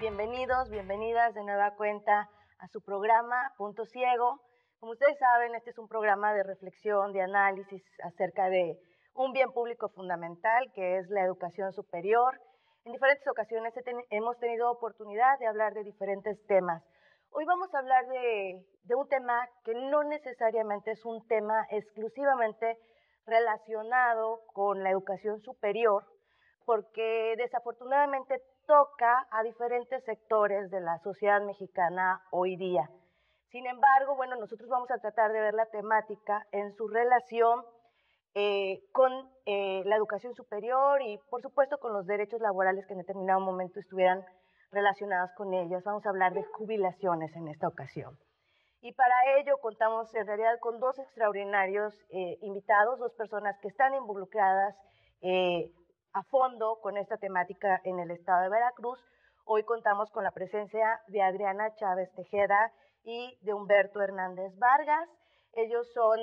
bienvenidos, bienvenidas de nueva cuenta a su programa Punto Ciego. Como ustedes saben, este es un programa de reflexión, de análisis acerca de un bien público fundamental que es la educación superior. En diferentes ocasiones hemos tenido oportunidad de hablar de diferentes temas. Hoy vamos a hablar de un tema que no necesariamente es un tema exclusivamente relacionado con la educación superior, porque desafortunadamente toca a diferentes sectores de la sociedad mexicana hoy día. Sin embargo, bueno, nosotros vamos a tratar de ver la temática en su relación con la educación superior y, por supuesto, con los derechos laborales que en determinado momento estuvieran relacionados con ellos. Vamos a hablar de jubilaciones en esta ocasión. Y para ello contamos en realidad con dos extraordinarios invitados, dos personas que están involucradas a fondo con esta temática en el estado de Veracruz. Hoy contamos con la presencia de Adriana Chávez Tejeda y de Humberto Hernández Vargas. Ellos son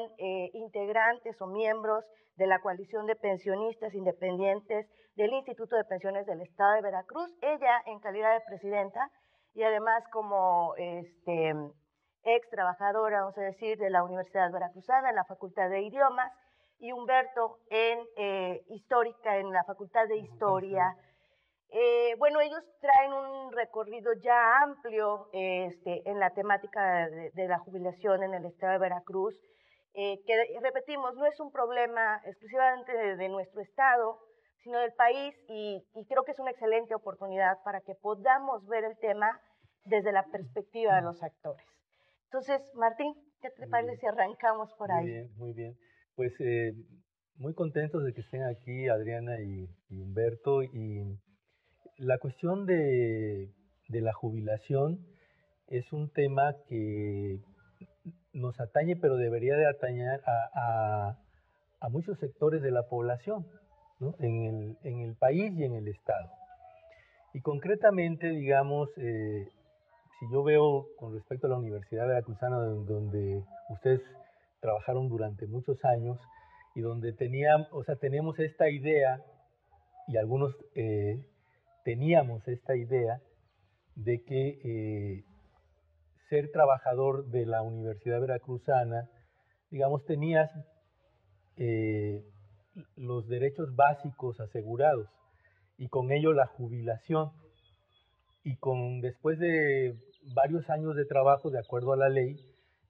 integrantes o miembros de la coalición de pensionistas independientes del Instituto de Pensiones del Estado de Veracruz, ella en calidad de presidenta y además como ex trabajadora, vamos a decir, de la Universidad Veracruzana, en la Facultad de Idiomas, y Humberto en Histórica, en la Facultad de Historia. Bueno, ellos traen un recorrido ya amplio en la temática de la jubilación en el estado de Veracruz, que repetimos, no es un problema exclusivamente de nuestro estado, sino del país, y creo que es una excelente oportunidad para que podamos ver el tema desde la perspectiva de los actores. Entonces, Martín, ¿qué te parece si arrancamos por ahí? Muy bien, muy bien. Pues muy contentos de que estén aquí Adriana y Humberto. Y la cuestión de la jubilación es un tema que nos atañe, pero debería de atañer a muchos sectores de la población, ¿no? En el país y en el Estado. Y concretamente, digamos, si yo veo con respecto a la Universidad Veracruzana, donde ustedes trabajaron durante muchos años y donde tenemos esta idea, y algunos teníamos esta idea de que ser trabajador de la Universidad Veracruzana, digamos, tenías eh, los derechos básicos asegurados y con ello la jubilación. Y después de varios años de trabajo, de acuerdo a la ley,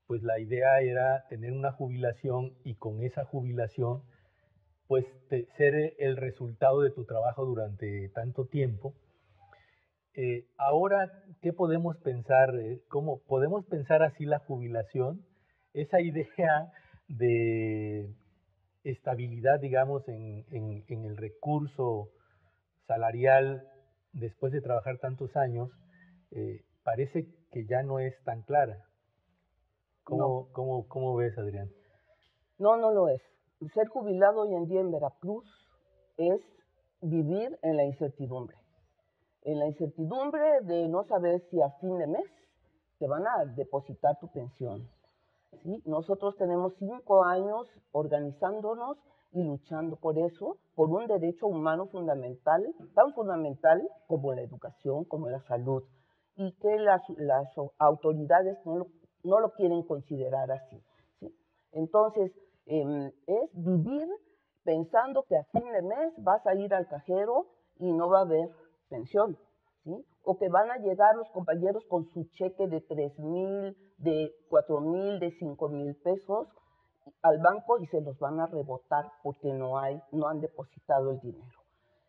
pues la idea era tener una jubilación y con esa jubilación, pues ser el resultado de tu trabajo durante tanto tiempo. Ahora, ¿qué podemos pensar? ¿Cómo podemos pensar así la jubilación? Esa idea de estabilidad, digamos, en el recurso salarial después de trabajar tantos años, parece que ya no es tan clara. No. ¿Cómo ves, Adrián? No, no lo es. Ser jubilado hoy en día en Veracruz es vivir en la incertidumbre. En la incertidumbre de no saber si a fin de mes te van a depositar tu pensión. ¿Sí? Nosotros tenemos 5 años organizándonos y luchando por eso, por un derecho humano fundamental, tan fundamental como la educación, como la salud, y que las autoridades no lo quieren considerar así. ¿Sí? Entonces, es vivir pensando que a fin de mes vas a ir al cajero y no va a haber pensión, ¿sí? O que van a llegar los compañeros con su cheque de 3,000, de 4,000, de 5,000 pesos al banco y se los van a rebotar porque no han depositado el dinero.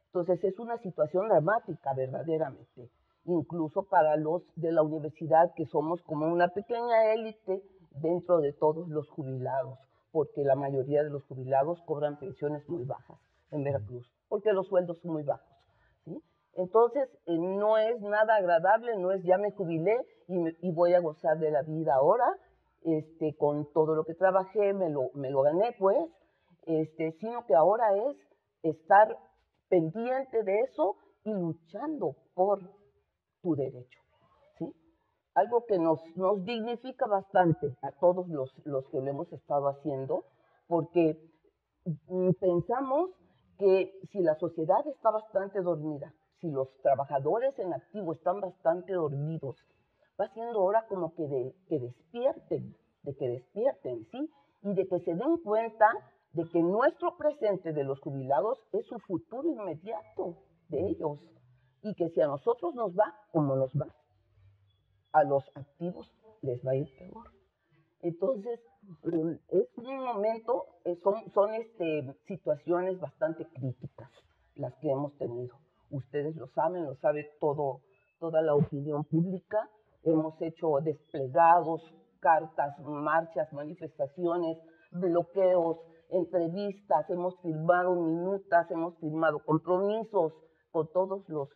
Entonces es una situación dramática verdaderamente, incluso para los de la universidad, que somos como una pequeña élite dentro de todos los jubilados, porque la mayoría de los jubilados cobran pensiones muy bajas en Veracruz, porque los sueldos son muy bajos, ¿sí? Entonces no es nada agradable, no es ya me jubilé y voy a gozar de la vida ahora, con todo lo que trabajé, me lo gané pues, sino que ahora es estar pendiente de eso y luchando por tu derecho, ¿sí? Algo que nos dignifica bastante a todos los que lo hemos estado haciendo, porque pensamos que si la sociedad está bastante dormida, si los trabajadores en activo están bastante dormidos, va siendo hora como que despierten, ¿sí? Y de que se den cuenta de que nuestro presente de los jubilados es su futuro inmediato de ellos. Y que si a nosotros nos va como nos va, a los activos les va a ir peor. Entonces, es un momento, son situaciones bastante críticas las que hemos tenido. Ustedes lo saben, lo sabe toda la opinión pública. Hemos hecho desplegados, cartas, marchas, manifestaciones, bloqueos, entrevistas, hemos firmado minutas, hemos firmado compromisos con todos los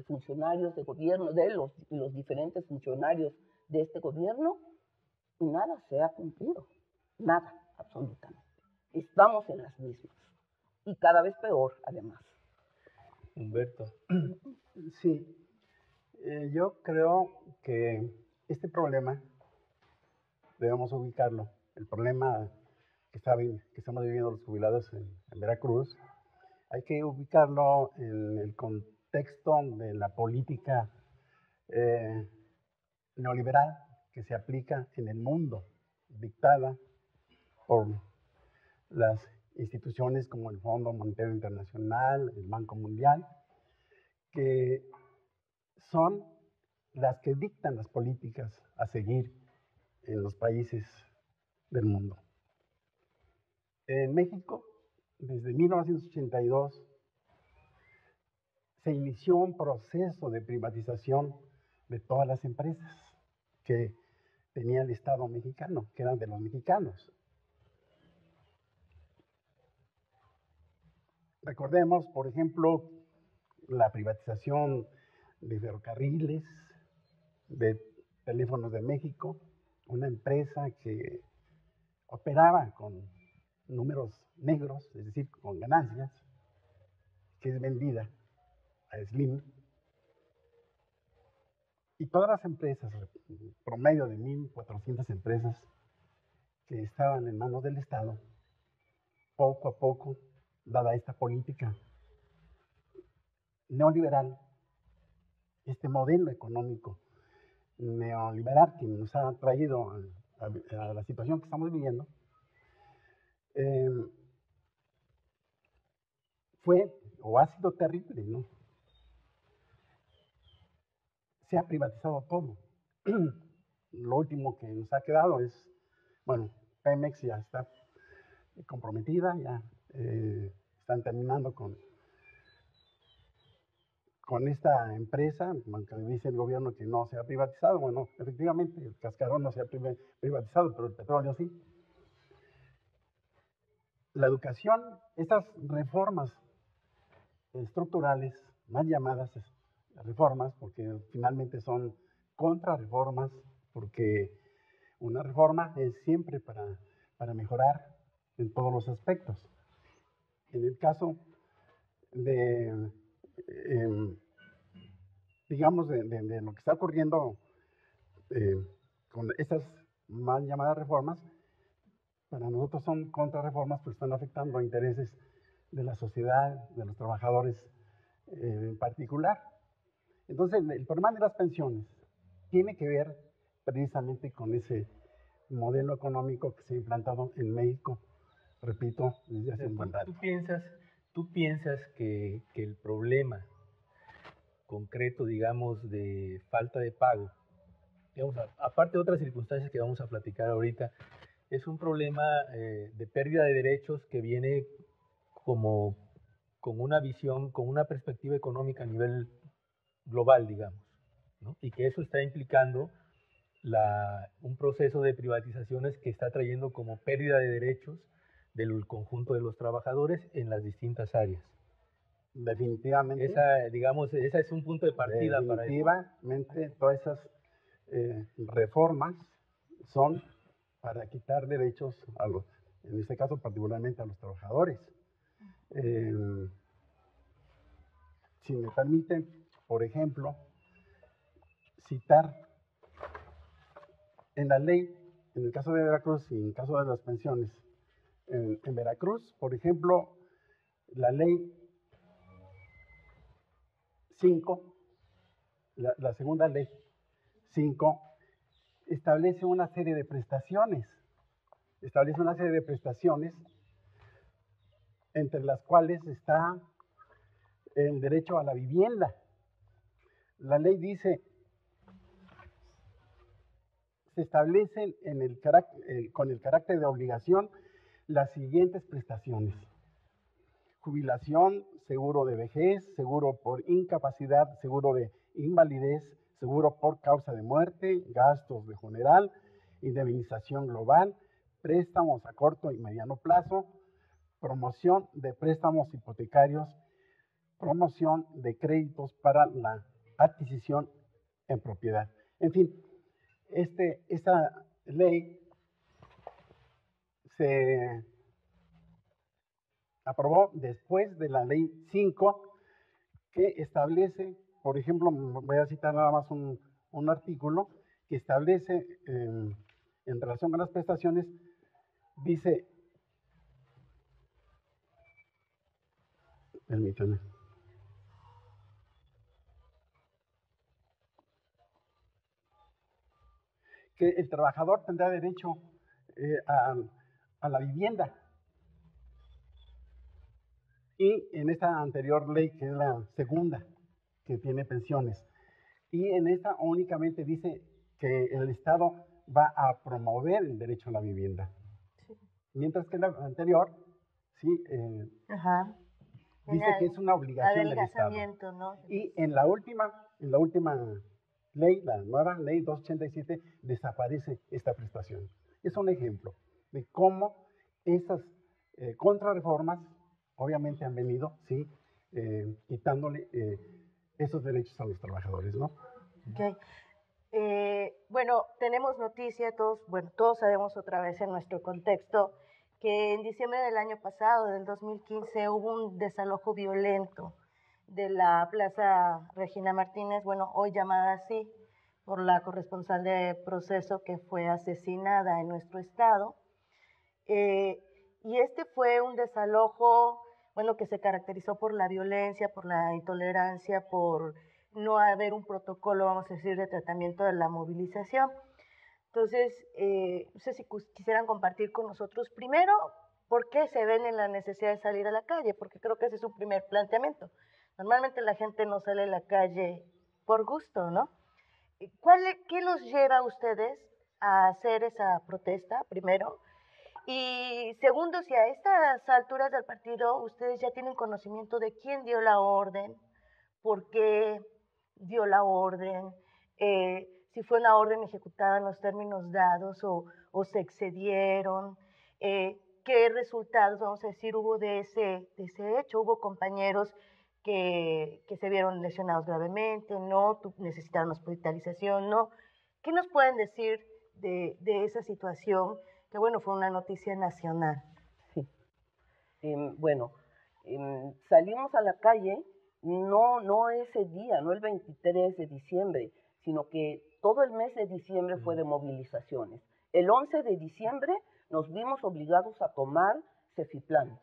funcionarios de gobierno, los diferentes funcionarios de este gobierno, y nada se ha cumplido, nada, absolutamente. Estamos en las mismas, y cada vez peor, además. Humberto. Sí, yo creo que este problema debemos ubicarlo. El problema que estamos viviendo los jubilados en Veracruz, hay que ubicarlo en el contexto de la política neoliberal que se aplica en el mundo, dictada por las instituciones como el Fondo Monetario Internacional, el Banco Mundial, que son las que dictan las políticas a seguir en los países del mundo. En México, desde 1982, se inició un proceso de privatización de todas las empresas que tenía el Estado mexicano, que eran de los mexicanos. Recordemos, por ejemplo, la privatización de ferrocarriles, de Teléfonos de México, una empresa que operaba con números negros, es decir, con ganancias, que es vendida a Slim. Y todas las empresas, promedio de 1.400 empresas que estaban en manos del Estado, poco a poco, dada esta política neoliberal, este modelo económico neoliberal que nos ha traído a la situación que estamos viviendo, fue o ha sido terrible, ¿no? Se ha privatizado todo. Lo último que nos ha quedado es, bueno, Pemex ya está comprometida, ya están terminando con esta empresa, aunque dice el gobierno que no se ha privatizado. Bueno, efectivamente, el cascarón no se ha privatizado, pero el petróleo sí. La educación, estas reformas estructurales, mal llamadas reformas, porque finalmente son contrarreformas, porque una reforma es siempre para mejorar en todos los aspectos. En el caso de, digamos, de lo que está ocurriendo con estas mal llamadas reformas, para nosotros son contrarreformas, pues están afectando a intereses de la sociedad, de los trabajadores en particular. Entonces, el problema de las pensiones tiene que ver precisamente con ese modelo económico que se ha implantado en México, repito, desde hace un buen rato. ¿Tú piensas que el problema concreto, digamos, de falta de pago, digamos, aparte de otras circunstancias que vamos a platicar ahorita, es un problema de pérdida de derechos que viene como con una visión, con una perspectiva económica a nivel global, digamos, ¿no? Y que eso está implicando un proceso de privatizaciones que está trayendo como pérdida de derechos del conjunto de los trabajadores en las distintas áreas. Definitivamente. Esa es un punto de partida para eso. Definitivamente, todas esas reformas son para quitar derechos en este caso particularmente a los trabajadores. Si me permiten, por ejemplo, citar en la ley, en el caso de Veracruz y en el caso de las pensiones, en Veracruz, por ejemplo, la ley 5, la segunda ley 5, establece una serie de prestaciones. Establece una serie de prestaciones entre las cuales está el derecho a la vivienda. La ley dice, se establecen con el carácter de obligación las siguientes prestaciones: jubilación, seguro de vejez, seguro por incapacidad, seguro de invalidez, seguro por causa de muerte, gastos de funeral, indemnización global, préstamos a corto y mediano plazo, promoción de préstamos hipotecarios, promoción de créditos para la adquisición en propiedad. En fin, esta ley se aprobó después de la ley 5, que establece, por ejemplo, voy a citar nada más un artículo que establece en relación con las prestaciones, dice, permítanme, que el trabajador tendrá derecho a la vivienda. Y en esta anterior ley, que es la segunda, que tiene pensiones, y en esta únicamente dice que el Estado va a promover el derecho a la vivienda. Sí. Mientras que la anterior, sí, dice que es una obligación del Estado. ¿No? Y en la última ley, la nueva ley 287, desaparece esta prestación. Es un ejemplo de cómo estas contrarreformas obviamente han venido, sí, quitándole esos derechos a los trabajadores, ¿no? Okay. Bueno, tenemos noticia, todos sabemos otra vez en nuestro contexto que en diciembre del año pasado, del 2015, hubo un desalojo violento de la Plaza Regina Martínez, bueno, hoy llamada así por la corresponsal de Proceso que fue asesinada en nuestro estado. Y este fue un desalojo, bueno, que se caracterizó por la violencia, por la intolerancia, por no haber un protocolo, vamos a decir, de tratamiento de la movilización. Entonces, no sé si quisieran compartir con nosotros primero por qué se ven en la necesidad de salir a la calle, porque creo que ese es su primer planteamiento. Normalmente la gente no sale a la calle por gusto, ¿no? ¿Qué los lleva a ustedes a hacer esa protesta, primero? Y segundo, si a estas alturas del partido ustedes ya tienen conocimiento de quién dio la orden, por qué dio la orden, si fue una orden ejecutada en los términos dados o se excedieron, qué resultados, vamos a decir, hubo de ese hecho. Hubo compañeros que se vieron lesionados gravemente, no necesitaron hospitalización, no. ¿Qué nos pueden decir de esa situación? Que bueno, fue una noticia nacional. Sí. Bueno, salimos a la calle no ese día, no el 23 de diciembre, sino que todo el mes de diciembre fue de movilizaciones. El 11 de diciembre nos vimos obligados a tomar Cefiplan.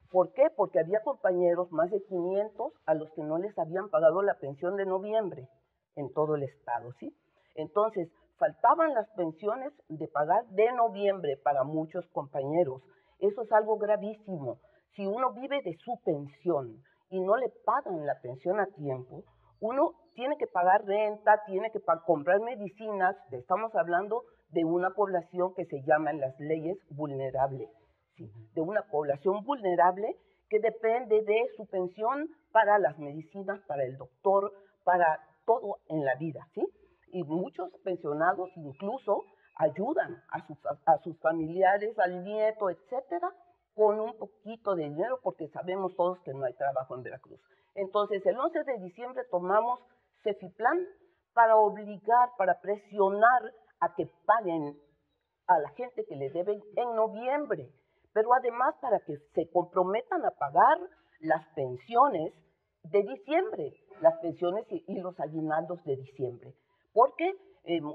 ¿Por qué? Porque había compañeros, más de 500, a los que no les habían pagado la pensión de noviembre en todo el estado, ¿sí? Entonces, faltaban las pensiones de pagar de noviembre para muchos compañeros. Eso es algo gravísimo. Si uno vive de su pensión y no le pagan la pensión a tiempo, uno tiene que pagar renta, tiene que comprar medicinas. Estamos hablando de una población que se llama en las leyes vulnerable, ¿sí? De una población vulnerable que depende de su pensión para las medicinas, para el doctor, para todo en la vida, ¿sí? Y muchos pensionados incluso ayudan a sus familiares, al nieto, etcétera, con un poquito de dinero, porque sabemos todos que no hay trabajo en Veracruz. Entonces, el 11 de diciembre tomamos Cefiplan para obligar, para presionar a que paguen a la gente que le deben en noviembre, pero además para que se comprometan a pagar las pensiones de diciembre, las pensiones y los aguinaldos de diciembre. Porque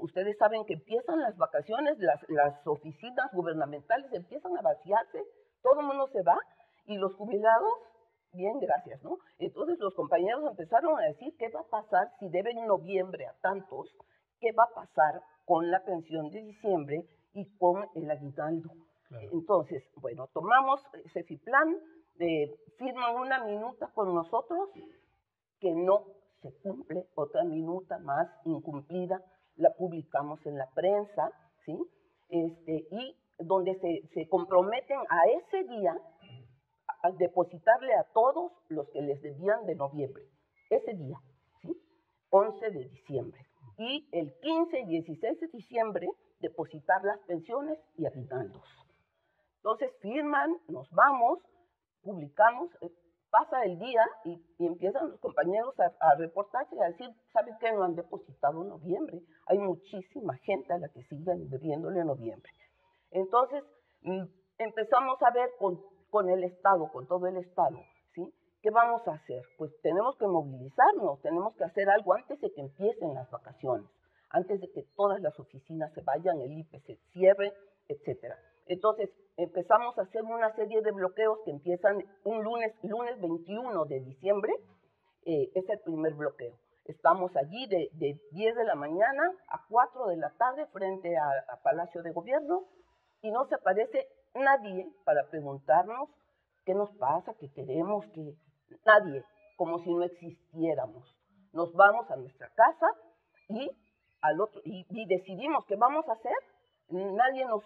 ustedes saben que empiezan las vacaciones, las oficinas gubernamentales empiezan a vaciarse, todo el mundo se va y los jubilados bien, gracias, ¿no? Entonces los compañeros empezaron a decir, ¿qué va a pasar si deben en noviembre a tantos? ¿Qué va a pasar con la pensión de diciembre y con el aguinaldo? Claro. Entonces, bueno, tomamos Cefiplan, firman una minuta con nosotros que no se cumple, otra minuta más incumplida, la publicamos en la prensa, ¿sí? Y donde se comprometen a ese día a depositarle a todos los que les debían de noviembre, ese día, ¿sí? 11 de diciembre. Y el 15 y 16 de diciembre depositar las pensiones y aguinaldos. Entonces firman, nos vamos, publicamos, pasa el día y empiezan los compañeros a reportarse y a decir, ¿saben qué? No han depositado en noviembre. Hay muchísima gente a la que siguen debiéndole en noviembre. Entonces empezamos a ver con el Estado, con todo el Estado, ¿sí? ¿Qué vamos a hacer? Pues tenemos que movilizarnos, tenemos que hacer algo antes de que empiecen las vacaciones, antes de que todas las oficinas se vayan, el IPE se cierre, etcétera. Entonces empezamos a hacer una serie de bloqueos que empiezan un lunes 21 de diciembre, es el primer bloqueo. Estamos allí de 10 de la mañana a 4 de la tarde frente a Palacio de Gobierno y no se aparece nadie para preguntarnos qué nos pasa, qué queremos, que nadie, como si no existiéramos. Nos vamos a nuestra casa y decidimos qué vamos a hacer. Nadie nos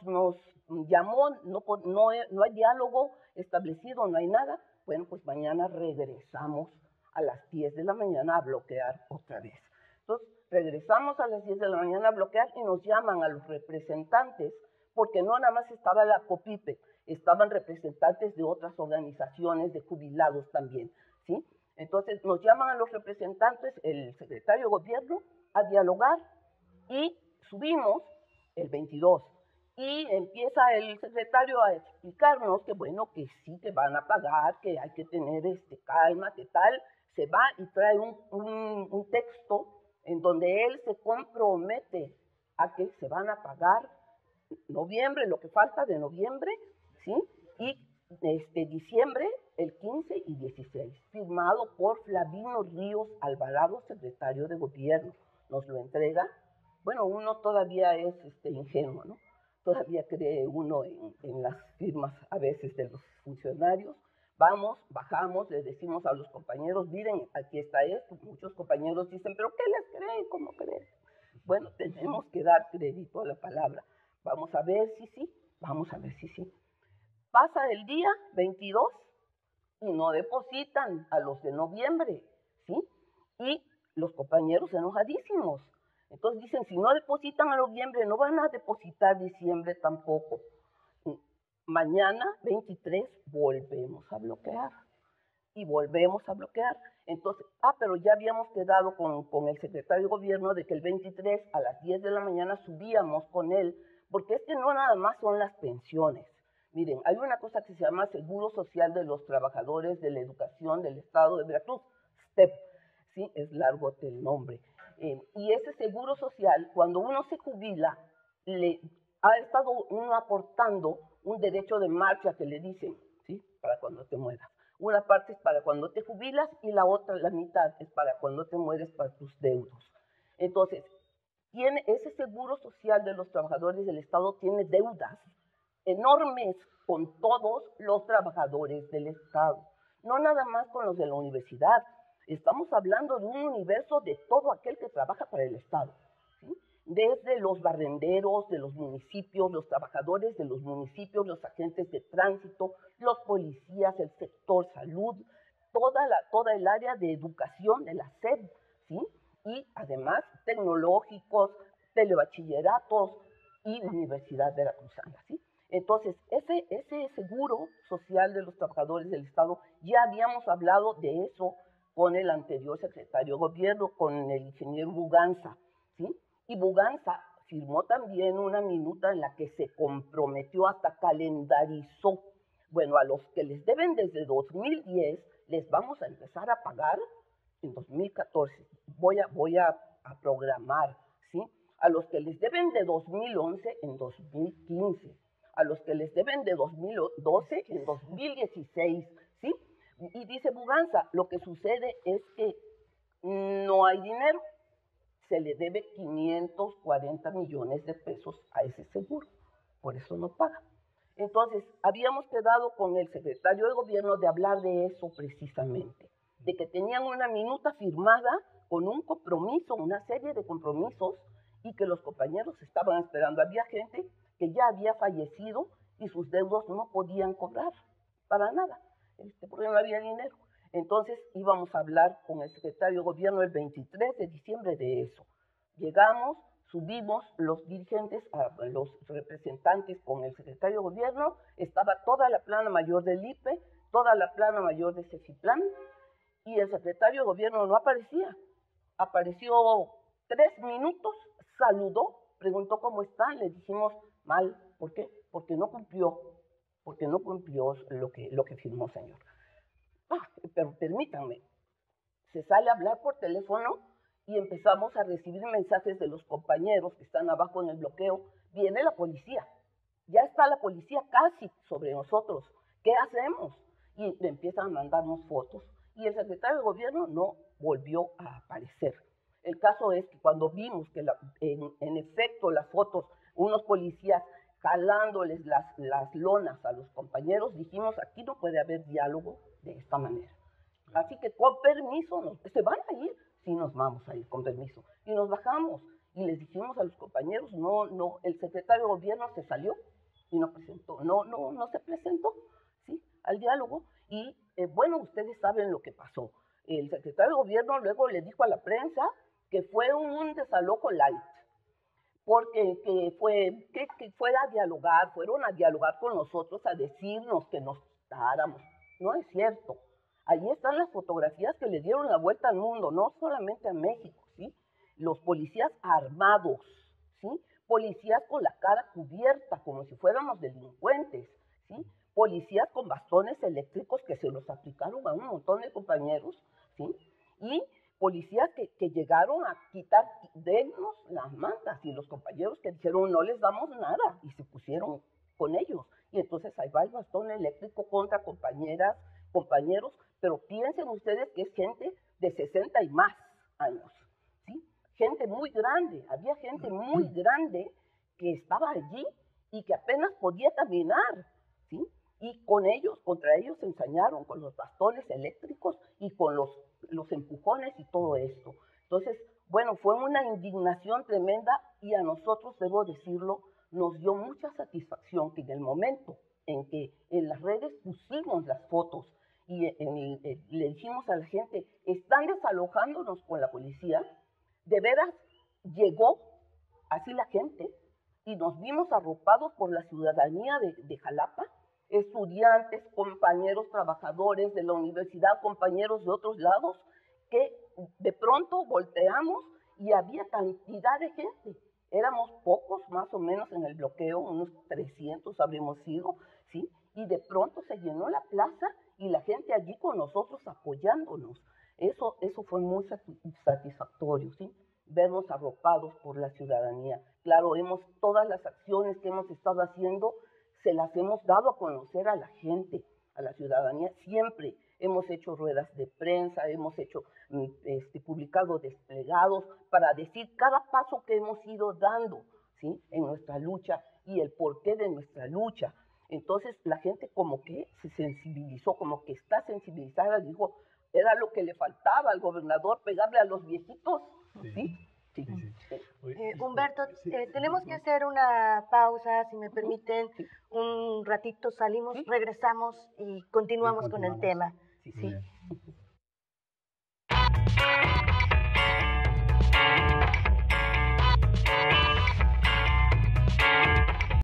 llamó, no hay diálogo establecido, no hay nada. Bueno, pues mañana regresamos a las 10 de la mañana a bloquear otra vez. Entonces, regresamos a las 10 de la mañana a bloquear y nos llaman a los representantes, porque no nada más estaba la COPIPE, estaban representantes de otras organizaciones de jubilados también, ¿sí? Entonces, nos llaman a los representantes, el secretario de Gobierno, a dialogar y subimos el 22. Y empieza el secretario a explicarnos que bueno, que sí, que van a pagar, que hay que tener calma, que tal. Se va y trae un texto en donde él se compromete a que se van a pagar noviembre, lo que falta de noviembre, ¿sí? Y diciembre, el 15 y 16, firmado por Flavino Ríos Alvarado, secretario de Gobierno. Nos lo entrega. Bueno, uno todavía es ingenuo, ¿no? Todavía cree uno en las firmas a veces de los funcionarios. Vamos, bajamos, les decimos a los compañeros, miren, aquí está esto. Muchos compañeros dicen, ¿pero qué les creen? ¿Cómo creen? Bueno, tenemos que dar crédito a la palabra. Vamos a ver si sí, vamos a ver si sí. Pasa el día 22 y no depositan a los de noviembre, ¿sí? Y los compañeros enojadísimos. Entonces dicen, si no depositan a noviembre, no van a depositar diciembre tampoco. Mañana, 23, volvemos a bloquear. Y volvemos a bloquear. Entonces, pero ya habíamos quedado con el secretario de Gobierno de que el 23 a las 10 de la mañana subíamos con él, porque es que no nada más son las pensiones. Miren, hay una cosa que se llama Seguro Social de los Trabajadores de la Educación del Estado de Veracruz, STEP, ¿sí? Es largo el nombre. Y ese seguro social, cuando uno se jubila, le ha estado uno aportando un derecho de marcha que le dicen, ¿sí? Para cuando te mueras. Una parte es para cuando te jubilas y la otra, la mitad, es para cuando te mueres, para tus deudos. Entonces, ese seguro social de los trabajadores del Estado tiene deudas enormes con todos los trabajadores del Estado. No nada más con los de la universidad. Estamos hablando de un universo de todo aquel que trabaja para el Estado, ¿sí? Desde los barrenderos de los municipios, los trabajadores de los municipios, los agentes de tránsito, los policías, el sector salud, toda el área de educación de la SEP, ¿sí? Y además tecnológicos, telebachilleratos y Universidad Veracruzana, ¿sí? Entonces, ese seguro social de los trabajadores del Estado, ya habíamos hablado de eso con el anterior secretario de Gobierno, con el ingeniero Buganza, ¿sí? Y Buganza firmó también una minuta en la que se comprometió, hasta calendarizó. Bueno, a los que les deben desde 2010, les vamos a empezar a pagar en 2014. Voy a programar, ¿sí? A los que les deben de 2011 en 2015. A los que les deben de 2012 en 2016, ¿sí? Y dice Buganza, lo que sucede es que no hay dinero. Se le debe 540 millones de pesos a ese seguro. Por eso no paga. Entonces, habíamos quedado con el secretario de gobierno de hablar de eso precisamente, de que tenían una minuta firmada con un compromiso, una serie de compromisos, y que los compañeros estaban esperando. Había gente que ya había fallecido y sus deudos no podían cobrar para nada, porque no había dinero. Entonces íbamos a hablar con el secretario de gobierno el 23 de diciembre de eso. Llegamos, subimos los dirigentes, los representantes con el secretario de gobierno, estaba toda la plana mayor del IPE, toda la plana mayor de Cefiplan, y el secretario de gobierno no aparecía. Apareció 3 minutos, saludó, preguntó cómo están, le dijimos mal. ¿Por qué? Porque no cumplió lo que firmó, señor. Pero permítanme, se sale a hablar por teléfono y empezamos a recibir mensajes de los compañeros que están abajo en el bloqueo. Viene la policía, ya está la policía casi sobre nosotros, ¿qué hacemos? Y empiezan a mandarnos fotos y el secretario de gobierno no volvió a aparecer. El caso es que cuando vimos que en efecto las fotos, unos policías jalándoles las lonas a los compañeros, dijimos, aquí no puede haber diálogo de esta manera. Así que con permiso, se van a ir, sí nos vamos a ir con permiso. Y nos bajamos y les dijimos a los compañeros, no, el secretario de gobierno se salió y no presentó, no se presentó, ¿sí?, al diálogo. Y bueno, ustedes saben lo que pasó. El secretario de gobierno luego le dijo a la prensa que fue un desalojo light, porque fueron a dialogar con nosotros, a decirnos que nos quitáramos. No es cierto. Ahí están las fotografías que le dieron la vuelta al mundo, no solamente a México, ¿sí? Los policías armados, ¿sí? Policías con la cara cubierta, como si fuéramos delincuentes, ¿sí? Policías con bastones eléctricos que se los aplicaron a un montón de compañeros, ¿sí? Y policías que llegaron a quitar denos las mantas, y los compañeros que dijeron no les damos nada y se pusieron con ellos. Y entonces ahí va el bastón eléctrico contra compañeras, compañeros, pero piensen ustedes que es gente de 60 y más años, ¿sí? Gente muy grande, había gente muy grande que estaba allí y que apenas podía caminar, ¿sí? Y contra ellos se ensañaron con los bastones eléctricos y con los empujones y todo esto. Entonces, bueno, fue una indignación tremenda y a nosotros, debo decirlo, nos dio mucha satisfacción que en el momento en que en las redes pusimos las fotos y le dijimos a la gente, están desalojándonos con la policía, de veras llegó así la gente y nos vimos arropados por la ciudadanía de Jalapa, estudiantes, compañeros trabajadores de la universidad, compañeros de otros lados, que de pronto volteamos y había cantidad de gente. Éramos pocos más o menos en el bloqueo, unos 300 habríamos sido, ¿sí? Y de pronto se llenó la plaza y la gente allí con nosotros apoyándonos. Eso fue muy satisfactorio, ¿sí? Vernos arropados por la ciudadanía. Claro, todas las acciones que hemos estado haciendo se las hemos dado a conocer a la gente, a la ciudadanía, siempre. Hemos hecho ruedas de prensa, hemos publicado desplegados para decir cada paso que hemos ido dando, ¿sí?, en nuestra lucha y el porqué de nuestra lucha. Entonces la gente como que se sensibilizó, como que está sensibilizada, dijo, era lo que le faltaba al gobernador, pegarle a los viejitos, ¿sí? Sí. Humberto, tenemos que hacer una pausa, si me permiten, un ratito salimos, regresamos y continuamos con el tema. Sí.